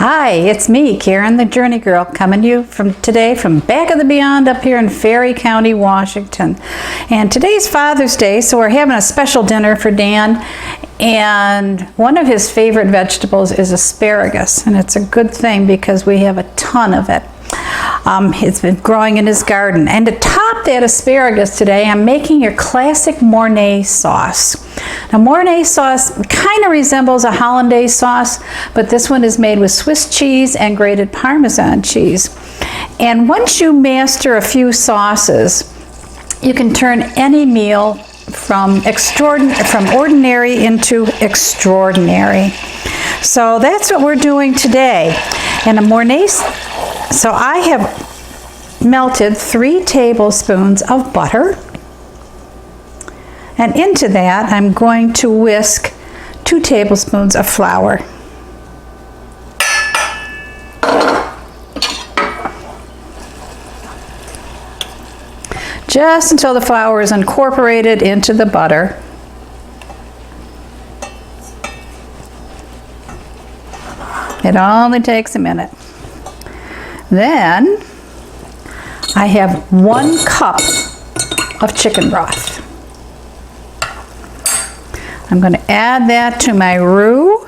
Hi, it's me, Karen the Journey Girl, coming to you today from back of the beyond up here in Ferry County, Washington. And today's Father's Day, so we're having a special dinner for Dan. And one of his favorite vegetables is asparagus, and it's a good thing because we have a ton of it. It's been growing in his garden. And to top that asparagus today, I'm making your classic Mornay sauce. Now, Mornay sauce kind of resembles a Hollandaise sauce, but this one is made with Swiss cheese and grated Parmesan cheese. And once you master a few sauces, you can turn any meal from ordinary into extraordinary. So that's what we're doing today. And a Mornay, so I have melted 3 tablespoons of butter. And into that, I'm going to whisk 2 tablespoons of flour. Just until the flour is incorporated into the butter. It only takes a minute. Then I have 1 cup of chicken broth. I'm going to add that to my roux.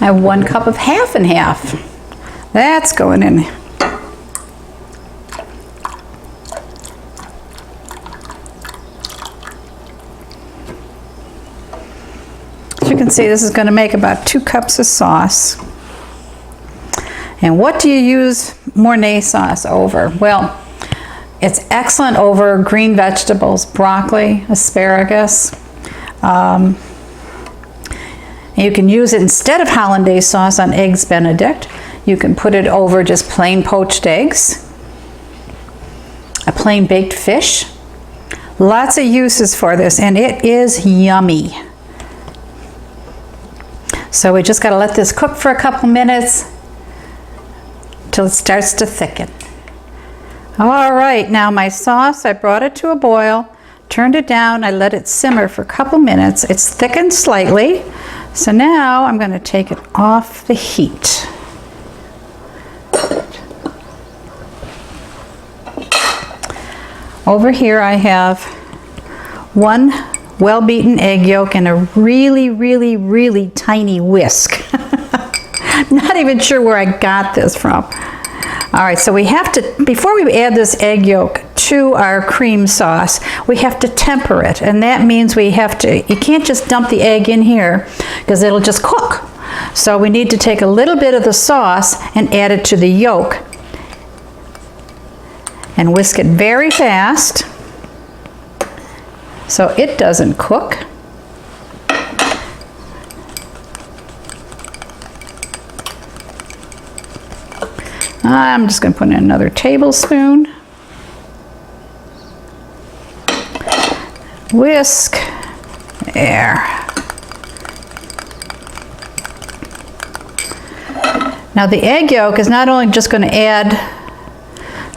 I have 1 cup of half and half. That's going in. As you can see, this is going to make about 2 cups of sauce. And what do you use Mornay sauce over? Well, it's excellent over green vegetables, broccoli, asparagus. You can use it instead of Hollandaise sauce on Eggs Benedict. You can put it over just plain poached eggs, a plain baked fish. Lots of uses for this, and it is yummy. So we just got to let this cook for a couple minutes till it starts to thicken. All right, now my sauce, I brought it to a boil, turned it down, I let it simmer for a couple minutes. It's thickened slightly. So now I'm going to take it off the heat. Over here I have 1 well-beaten egg yolk and a really tiny whisk. Not even sure where I got this from. All right, so we have to, before we add this egg yolk to our cream sauce, we have to temper it. And that means we have to, you can't just dump the egg in here because it'll just cook. So we need to take a little bit of the sauce and add it to the yolk and whisk it very fast so it doesn't cook. I'm just going to put in another tablespoon. Whisk. There. Now the egg yolk is not only just going to add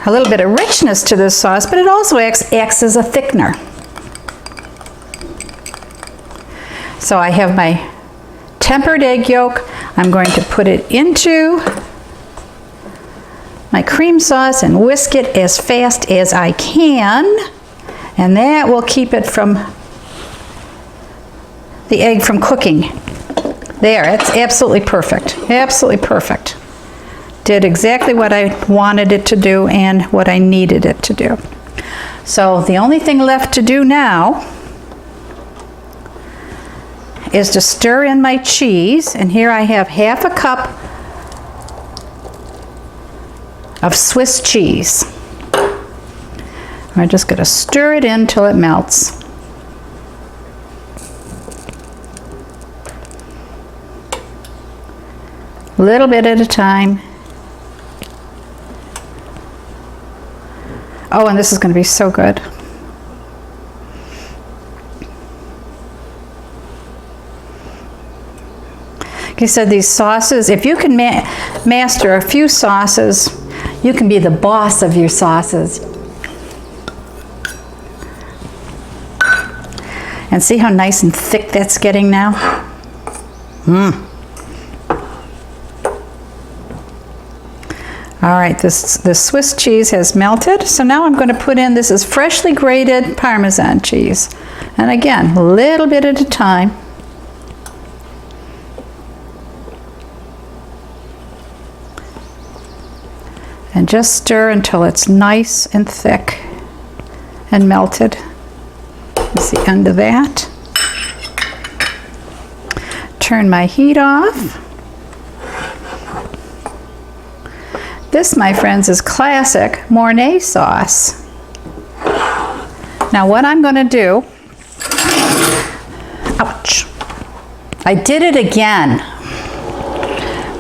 a little bit of richness to this sauce, but it also acts as a thickener. So I have my tempered egg yolk. I'm going to put it into my cream sauce and whisk it as fast as I can, and that will keep it from the egg from cooking. There, it's absolutely perfect. Absolutely perfect. Did exactly what I wanted it to do and what I needed it to do. So the only thing left to do now is to stir in my cheese, and here I have half a cup of Swiss cheese. I'm just going to stir it in till it melts. A little bit at a time. Oh, and this is going to be so good. Like I said, these sauces, if you can master a few sauces, You can be the boss of your sauces. And see how nice and thick that's getting now? All right, the Swiss cheese has melted. So now I'm going to put in, this is freshly grated Parmesan cheese. And again, a little bit at a time. And just stir until it's nice and thick and melted. That's the end of that. Turn my heat off. This, my friends, is classic Mornay sauce. Now what I'm going to do, ouch, I did it again.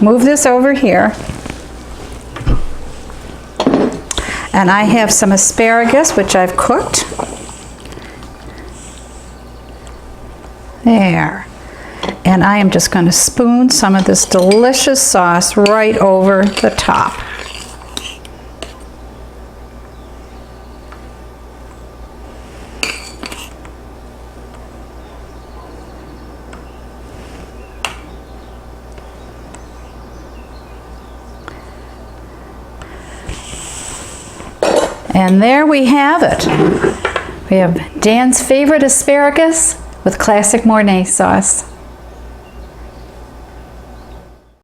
Move this over here. And I have some asparagus, which I've cooked. There. And I am just going to spoon some of this delicious sauce right over the top. And there we have it. We have Dan's favorite asparagus with classic Mornay sauce.